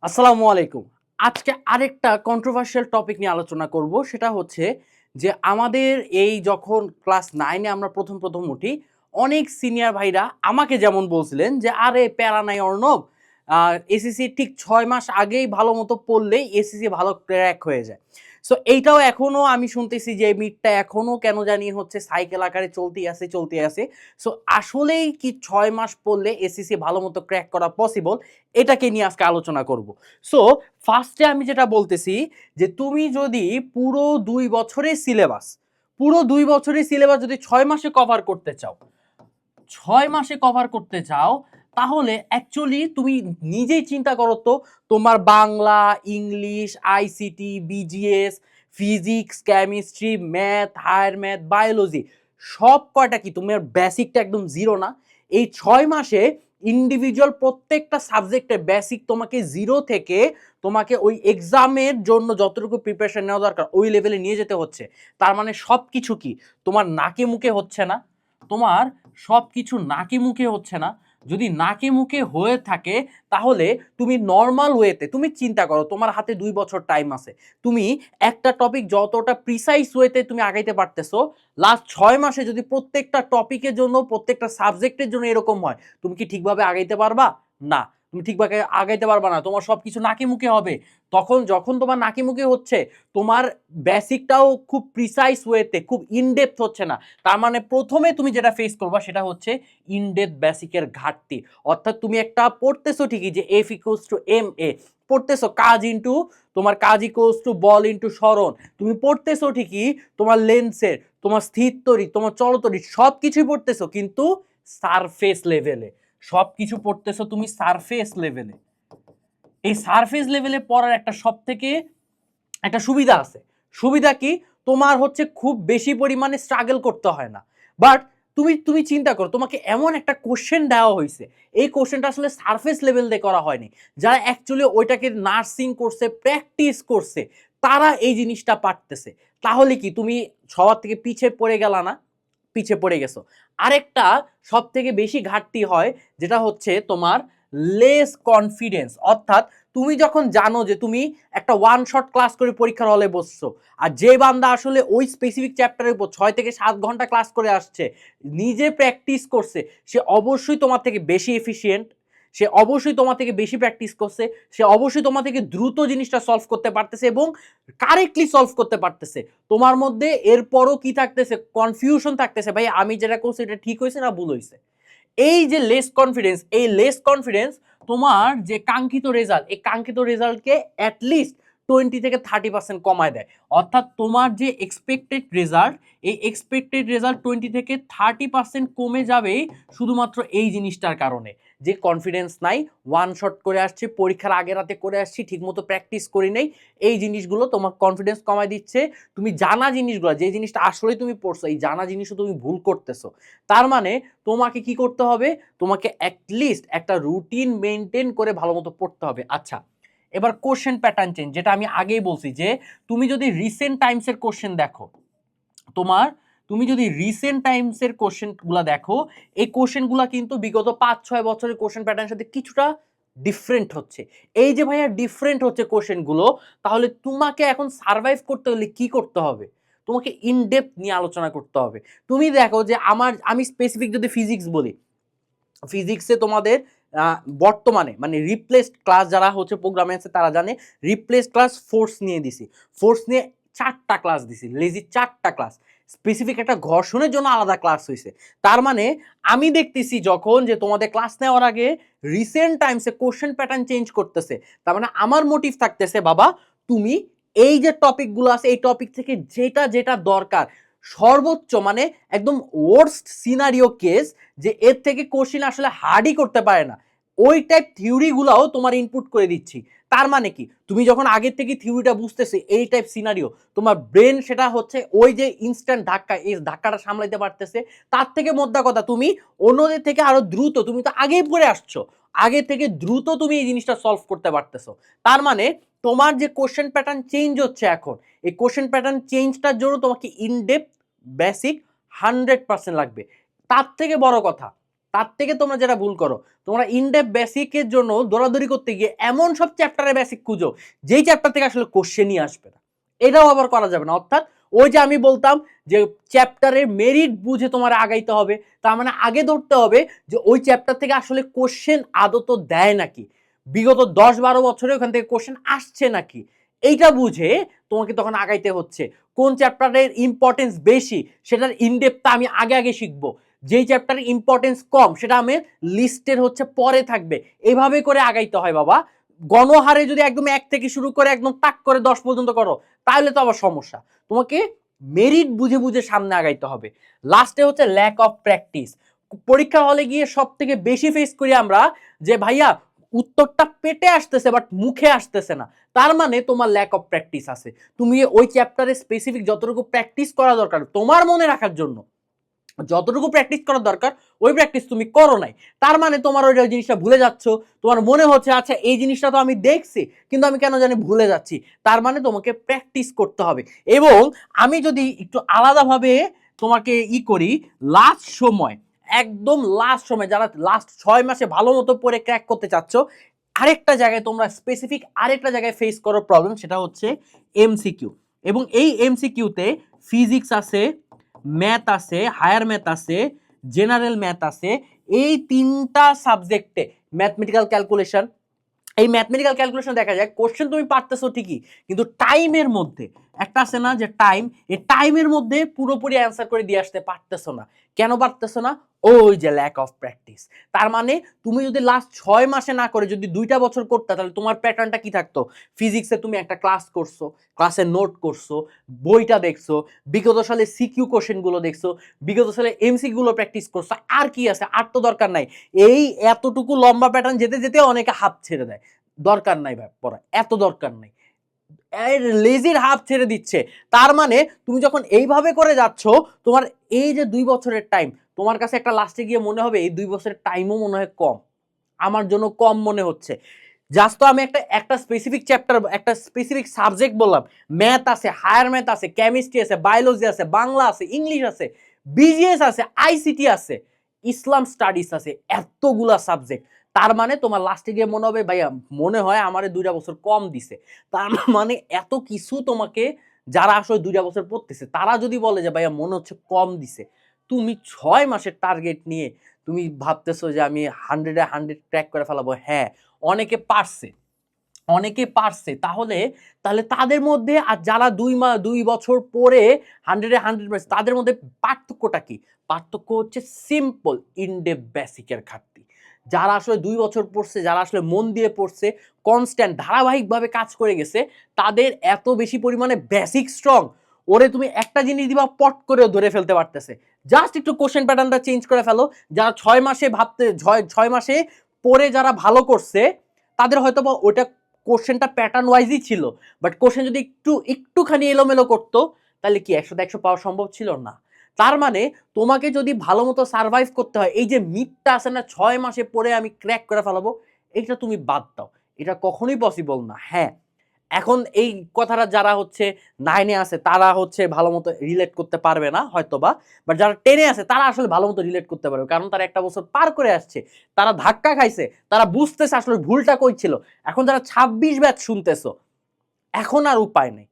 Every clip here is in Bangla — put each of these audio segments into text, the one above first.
আসসালামু আলাইকুম। আজকে আরেকটা কন্ট্রোভার্সিয়াল টপিক নিয়ে আলোচনা করব। সেটা হচ্ছে যে আমাদের এই যখন ক্লাস 9 এ আমরা প্রথম উঠি, অনেক সিনিয়র ভাইরা আমাকে যেমন বলছিলেন যে, "আরে প্যারা নাই অর্ণব, এসএসসি ঠিক ৬ মাস আগেই ভালো মতো পড়লেই এসএসসি ভালো ক্র্যাক হয়ে যায়।" সো এইটাও এখনো আমি শুনতেছি যে মিথটা এখনো কেন জানি হচ্ছে সাইকেল আকারে চলতেই আছে। সো আসলেই কি ৬ মাস পড়লে এসএসসি ভালো মতো ক্র্যাক করা পসিবল? এটাকে নিয়ে আজকে আলোচনা করব। সো ফার্স্টে আমি যেটা বলতেছি যে তুমি যদি পুরো ২ বছরের সিলেবাস, পুরো ২ বছরের সিলেবাস যদি ৬ মাসে কভার করতে চাও, ৬ মাসে কভার করতে চাও, তাহলে অ্যাকচুয়ালি তুমি নিজেই চিন্তা করো তো, তোমার Bangla, English, ICT, BGS, physics, chemistry, math, higher math, biology সব কয়টা কি তোমার বেসিকটা একদম জিরো না? এই ৬ মাসে ইন্ডিভিজুয়াল প্রত্যেকটা সাবজেক্টের বেসিক তোমাকে জিরো থেকে তোমাকে ওই এক্সামের জন্য যতটুকু প্রিপারেশন নেওয়া দরকার ওই লেভেলে নিয়ে যেতে হচ্ছে। তার মানে সব কিছু কি তোমার নাকে মুখে হচ্ছে না? তোমার সব কিছু নাকে মুখে হচ্ছে না? যদি নাকে মুখে হয়ে থাকে তাহলে তুমি নর্মাল ওয়েতে তুমি চিন্তা করো, তোমার হাতে ২ বছর টাইম আছে। তুমি একটা টপিক যতটা প্রিসাইজ ওয়েতে তুমি আগাইতে পারতেছো, লাস্ট ৬ মাসে যদি প্রত্যেকটা টপিকের জন্য প্রত্যেকটা সাবজেক্টের জন্য এরকম হয়, তুমি কি ঠিকভাবে আগাইতে পারবা? না, তুমি ঠিকভাবে আগাইতে পারবা না। তোমার সবকিছু নাকি মুখে হবে। তখন যখন তোমার নাকি মুখে হচ্ছে, তোমার বেসিকটাও খুব প্রিসাইজ ওয়েতে খুব ইনডেপথ হচ্ছে না। তার মানে প্রথমে তুমি যেটা ফেস করবা সেটা হচ্ছে ইনডেপথ বেসিকের ঘাটতি। অর্থাৎ তুমি একটা পড়তেছো ঠিকই যে F equals to M A, পড়তেছো কাজ ইনটু তোমার কাজ ইকুয়ালস টু বল ইনটু সরণ, তুমি পড়তেছো ঠিকই তোমার লেন্সের, তোমার স্থির তড়িৎ, তোমার চলতড়িৎ সব কিছুই পড়তেছো, কিন্তু সারফেস লেভেলে সব কিছু পড়তেছো তুমি সারফেস লেভেলে। এই সারফেস লেভেলে পড়ার একটা সব থেকে একটা সুবিধা আছে। সুবিধা কি? তোমার হচ্ছে খুব বেশি পরিমাণে স্ট্রাগল করতে হয় না। বাট তুমি তুমি চিন্তা করো, তোমাকে এমন একটা কোশ্চেন দেওয়া হয়েছে, এই কোশ্চেনটা আসলে সারফেস লেভেল দিয়ে করা হয়নি। যারা অ্যাকচুয়ালি ওইটাকে নার্সিং করছে, প্র্যাকটিস করছে, তারা এই জিনিসটা পারতেছে। তাহলে কি তুমি সবার থেকে পিছে পড়ে গেলা না? পিছে পড়ে গেছো। আরেকটা সব থেকে বেশি ঘাটতি হয় যেটা হচ্ছে তোমার লেস কনফিডেন্স। অর্থাৎ তুমি যখন জানো যে তুমি একটা ওয়ান শট ক্লাস করে পরীক্ষার হলে বসছো, আর যে বান্দা আসলে ওই স্পেসিফিক চ্যাপ্টারের উপর ৬ থেকে ৭ ঘন্টা ক্লাস করে আসছে, নিজে প্র্যাকটিস করছে, সে অবশ্যই তোমার থেকে বেশি এফিশিয়েন্ট, সে অবশ্যই তোমার থেকে বেশি প্র্যাকটিস করছে, সে অবশ্যই তোমার থেকে দ্রুত জিনিসটা সলভ করতে পারতেছে এবং কারেক্টলি সলভ করতে পারতেছে। তোমার মধ্যে এরপরও কি থাকতেছে? কনফিউশন থাকতেছে, ভাই আমি যেটা করছি এটা ঠিক হয়েছে না ভুল হয়েছে। এই যে লেস কনফিডেন্স, এই লেস কনফিডেন্স তোমার যে কাঙ্ক্ষিত রেজাল্ট, এই কাঙ্ক্ষিত রেজাল্টকে অ্যাটলিস্ট 20 থেকে 30% কমায় দেয়। অর্থাৎ তোমার যে এক্সপেক্টেড রেজাল্ট, এই এক্সপেক্টেড রেজাল্ট 20 থেকে 30% কমে যাবেই শুধুমাত্র এই জিনিসটার কারণে যে কনফিডেন্স নাই, ওয়ান শট করে আসছে, পরীক্ষার আগে রাতে করে আসছি, ঠিকমতো প্র্যাকটিস করি নেই। এই জিনিসগুলো তোমার কনফিডেন্স কমায় দিচ্ছে। তুমি জানা জিনিসগুলো, যে জিনিসটা আসলে তুমি পড়ছো, এই জানা জিনিসও তুমি ভুল করতেছো। তার মানে তোমাকে কি করতে হবে? তোমাকে অ্যাটলিস্ট একটা রুটিন মেনটেন করে ভালো মতো পড়তে হবে। আচ্ছা, এবার কোশ্চেন প্যাটার্ন চেঞ্জ, যেটা আমি আগেই বলছি যে তুমি যদি রিসেন্ট টাইমসের কোশ্চেন দেখো, তোমার তুমি যদি রিসেন্ট টাইমসের কোশ্চেনগুলো দেখো, এই কোশ্চেনগুলো কিন্তু বিগত ৫-৬ বছরের কোশ্চেন প্যাটার্নের সাথে কিছুটা ডিফারেন্ট হচ্ছে। এই যে ভাইয়া ডিফারেন্ট হচ্ছে কোশ্চেনগুলো, তাহলে তোমাকে এখন সার্ভাইভ করতে হলে কি করতে হবে? তোমাকে ইন ডেপথ নিয়ে আলোচনা করতে হবে। তুমি দেখো যে আমি স্পেসিফিক যদি ফিজিক্স বলি, ফিজিক্সে তোমাদের বর্তমানে মানে রিপ্লেসড ক্লাস যারা হচ্ছে প্রোগ্রামে আছে তারা জানে, রিপ্লেসড ক্লাস ফোর্স নিয়ে দিছি। ফোর্স নিয়ে 4টা ক্লাস দিছি, লেজি 4টা ক্লাস। স্পেসিফিক একটা ঘর্ষণের জন্য আলাদা ক্লাস হয়েছে। তার মানে আমি দেখতেছি যখন যে তোমাদের ক্লাস নেওয়ার আগে রিসেন্ট টাইমসে কোশ্চেন প্যাটার্ন চেঞ্জ করতেছে, তার মানে আমার মোটিভ থাকতেছে, বাবা তুমি এই যে টপিকগুলো আছে এই টপিক থেকে যেটা যেটা দরকার সর্বোচ্চ মানে একদম ওয়ার্স্ট সিনারিও কেস, যে এর থেকে কোশ্চিন আসলে হার্ডই করতে পারে না, ওই টাইপ থিওরিগুলোও তোমার ইনপুট করে দিচ্ছি। তার মানে কি, তুমি যখন আগের থেকে থিওরিটা বুঝতেছে এই টাইপ সিনারিও, তোমার ব্রেন সেটা হচ্ছে ওই যে ইনস্ট্যান্ট ধাক্কা, এই ধাক্কাটা সামলাইতে পারতেছে। তার থেকে মোদ্দা কথা, তুমি অন্যদের থেকে আরো দ্রুত, তুমি তো আগেই পড়ে আসছো, আগে থেকে দ্রুত তুমি এই জিনিসটা সলভ করতে পারতেছো। তার মানে তোমার যে কোশ্চেন প্যাটার্ন চেঞ্জ হচ্ছে এখন, এই কোশ্চেন প্যাটার্ন চেঞ্জটার জন্য তোমাকে ইনডেপথ বেসিক 100% লাগবে। তার থেকে বড় কথা, তার থেকে তোমরা যেটা ভুল করো, তোমরা ইনডেপথ বেসিকের জন্য দৌড়াদৌড়ি করতে গিয়ে এমন সব চ্যাপ্টারে বেসিক খুঁজো যেই চ্যাপ্টার থেকে আসলে কোশ্চেনই আসবে না। এটাও আবার করা যাবে না। অর্থাৎ ওই যে আমি বলতাম যে চ্যাপ্টারের মেরিট বুঝে তোমার আগাইতে হবে, তার মানে আগে ধরতে হবে যে ওই চ্যাপ্টার থেকে আসলে কোশ্চেন আদত দেয় নাকি, বিগত 10-12 বছরে ওখান থেকে কোশ্চেন আসছে নাকি, এইটা বুঝে তোমাকে তখন আগাইতে হচ্ছে। কোন চ্যাপ্টারের ইম্পর্টেন্স বেশি সেটার ইনডেপথটা আমি আগে আগে শিখবো, যেই চ্যাপ্টারের ইম্পর্টেন্স কম সেটা আমি লিস্টের হচ্ছে পরে থাকবে। এভাবে করে আগাইতে হয় বাবা। গণহারে যদি একদম 1 থেকে শুরু করে একদম টাক করে 10 পর্যন্ত করো তাহলে তো আবার সমস্যা। তোমাকে মেরিট বুঝে বুঝে সামনে আগাইতে হবে। লাস্টে হচ্ছে ল্যাক অফ প্র্যাকটিস। পরীক্ষা হলে গিয়ে সব থেকে বেশি ফেস করি আমরা যে ভাইয়া উত্তরটা পেটে আসতেছে বাট মুখে আসতেছে না, তার মানে তোমার ল্যাক অফ প্র্যাকটিস আছে। তুমি ওই চ্যাপ্টারে স্পেসিফিক যতটুকু প্র্যাকটিস করা দরকার তোমার মনে রাখার জন্য, যতটুকু প্র্যাকটিস করার দরকার ওই প্র্যাকটিস তুমি করো নাই, তার মানে তোমার ওই জিনিসটা ভুলে যাচ্ছ। তোমার মনে হচ্ছে আচ্ছা এই জিনিসটা তো আমি দেখছি কিন্তু আমি কেন জানি ভুলে যাচ্ছি, তার মানে তোমাকে প্র্যাকটিস করতে হবে। এবং আমি যদি একটু আলাদাভাবে তোমাকে করি, লাস্ট সময়, একদম লাস্ট সময় যারা লাস্ট 6 মাসে ভালো মতো পড়ে ক্র্যাক করতে চাচ্ছ, আরেকটা জায়গায় তোমরা স্পেসিফিক আরেকটা জায়গায় ফেস করো প্রবলেম, সেটা হচ্ছে এমসিকিউ। এবং এই এমসিকিউতে ফিজিক্স আছে, ম্যাথ আছে, হায়ার ম্যাথ আছে, জেনারেল ম্যাথ আছে। এই 3টা সাবজেক্টে ম্যাথমেটিক্যাল ক্যালকুলেশন, এই ম্যাথমেটিক্যাল ক্যালকুলেশন দেখা যায় কোশ্চেন তুমি পারতেছো ঠিকই কিন্তু টাইমের মধ্যে একটা আছে না যে টাইম, এই টাইমের মধ্যে পুরোপুরি অ্যান্সার করে দিয়ে আসতে পারতেছো না। কেন পারতেছো না? ওই যে ল্যাক অফ প্র্যাকটিস। তার মানে তুমি যদি লাস্ট 6 মাসে না করে যদি 2টা বছর করতে তাহলে তোমার প্যাটার্নটা কি থাকতো? ফিজিক্সে তুমি একটা ক্লাস করছো, ক্লাসে নোট করছো, বইটা দেখছো, বিগত সালে সিকিউ কোশ্চেনগুলো দেখছো, বিগত সালে এমসি গুলো প্র্যাকটিস করছো, আর কি আছে? আর তো দরকার নাই। এই এতটুকু লম্বা প্যাটার্ন যেতে যেতে অনেকে হাফ ছেড়ে দেয়, দরকার নাই ভাই পড়া, এত দরকার নাই, লেজির হাফ ছেড়ে দিচ্ছে। তার মানে তুমি যখন এইভাবে করে যাচ্ছ, তোমার এই যে 2 বছরের টাইম, তোমার কাছে একটা লাস্টে গিয়ে মনে হবে এই 2 বছরের টাইমও মনে হয় কম, আমার জন্য কম মনে হচ্ছে। জাস্ট তো আমি একটা স্পেসিফিক চ্যাপ্টার, একটা স্পেসিফিক সাবজেক্ট বললাম, ম্যাথ আছে, হায়ার ম্যাথ আছে, কেমিস্ট্রি আছে, বায়োলজি আছে, বাংলা আছে, ইংলিশ আছে, বিজিএস আছে, আইসিটি আছে, ইসলাম স্টাডিজ আছে, এতগুলা সাবজেক্ট। তার মানে তোমার লাস্টে গিয়ে মনে হবে ভাইয়া মনে হয় আমারে 2টা বছর কম দিছে। তার মানে এত কিছু তোমাকে, যারা আসলে 2টা বছর পড়তেছে তারা যদি বলে যে ভাইয়া মনে হচ্ছে কম দিছে, তুমি 6 মাসের টার্গেট নিয়ে তুমি ভাবতেছো যে আমি 100-এ 100 ক্র্যাক করে ফেলাবো। হ্যাঁ, অনেকে পারছে, অনেকে পারছে। তাহলে তাহলে তাদের মধ্যে আর যারা 2 বছর পরে 100-এ 100 পারছে তাদের মধ্যে পার্থক্যটা কি? পার্থক্য হচ্ছে সিম্পল ইনডেপথ বেসিকের ঘাটতি। যারা আসলে 2 বছর পড়ছে, যারা আসলে মন দিয়ে পড়ছে, কনস্ট্যান্ট ধারাবাহিকভাবে কাজ করে গেছে, তাদের এত বেশি পরিমাণে বেসিক স্ট্রং, ওরে তুমি একটা জিনিস দিবা পট করে ধরে ফেলতে পারতেছে। জাস্ট একটু কোশ্চেন প্যাটার্নটা চেঞ্জ করে ফেলো। যারা 6 মাসে ভাবতে 6 মাসে পড়ে যারা ভালো করছে তাদের হয়তো বা ওটা কোশ্চেনটা প্যাটার্ন ওয়াইজই ছিল, বাট কোশ্চেন যদি একটুখানি এলোমেলো করতো তাহলে কি 100-100 পাওয়া সম্ভব ছিল না। তার মানে তোমাকে যদি ভালো মতো সার্ভাইভ করতে হয়, এই যে মিথটা আছে না 6 মাসে পরে আমি ক্র্যাক করে ফেলাবো, এটা তুমি বাদ দাও, এটা কখনোই পসিবল না। হ্যাঁ, এখন এই কথাটা যারা হচ্ছে 9-এ আছে তারা হচ্ছে ভালো মতো রিলেট করতে পারবে না হয়তোবা, বাট যারা 10-এ আছে তারা আসলে ভালো মতো রিলেট করতে পারবে, কারণ তারা একটা বছর পার করে আসছে, তারা ধাক্কা খাইছে, তারা বুঝতেছে আসলে ভুলটা কই ছিল। এখন যারা 26 ব্যাচ শুনতেছো, এখন আর উপায় নেই।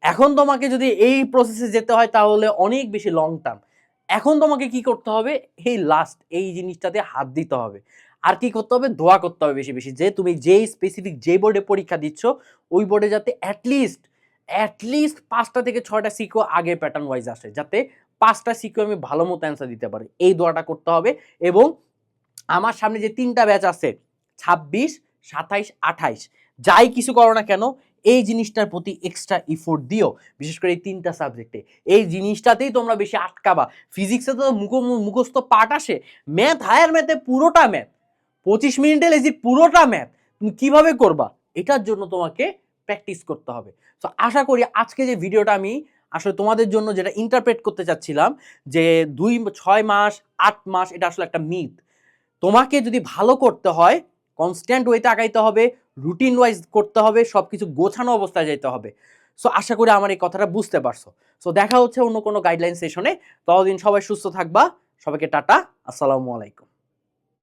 এখন তোমাকে যদি এই প্রসেসে যেতে হয় তাহলে অনেক বেশি লং টার্ম। এখন তোমাকে কি করতে হবে? এই লাস্ট এই জিনিসটাতে হাত দিতে হবে। আর কি করতে হবে? দোয়া করতে হবে বেশি বেশি, যে তুমি যেই স্পেসিফিক যে বোর্ডে পরীক্ষা দিচ্ছ ওই বোর্ডে যাতে অ্যাটলিস্ট 5টা থেকে 6টা সিকিউ আগে প্যাটার্ন ওয়াইজ আসে, যাতে 5টা সিকিউ আমি ভালো মতো অ্যান্সার দিতে পারি। এই দোয়াটা করতে হবে। এবং আমার সামনে যে 3টা ব্যাচ আছে, 26, 27, 28, যাই কিছু করো না কেন এই জিনিসটার প্রতি এক্সট্রা ইফোর্ট দিও, বিশেষ করে এই 3টা সাবজেক্টে। এই জিনিসটাতেই তোমরা বেশি আটকাবা। ফিজিক্সে তো মুখস্থ পার্ট আসে, ম্যাথ, হায়ার ম্যাথে পুরোটা ম্যাথ, 25 মিনিটে লেজি পুরোটা ম্যাথ, তুমি কিভাবে করবা? এটার জন্য তোমাকে প্র্যাকটিস করতে হবে। তো আশা করি আজকে যে ভিডিওটা আমি আসলে তোমাদের জন্য যেটা ইন্টারপ্রেট করতে চাচ্ছিলাম, যে 6 মাস 8 মাস এটা আসলে একটা মিথ। তোমাকে যদি ভালো করতে হয় কনস্ট্যান্ট ওয়েতে আগাইতে হবে, রুটিন ওয়াইজ করতে হবে, সবকিছু গোছানো অবস্থায় যেতে হবে। সো আশা করি আমার এই কথাটা বুঝতে পারছো। সো দেখা হচ্ছে অন্য কোনো গাইডলাইন সেশনে। ততদিন সবাই সুস্থ থাকবা। সবাইকে টাটা, আসসালামু আলাইকুম।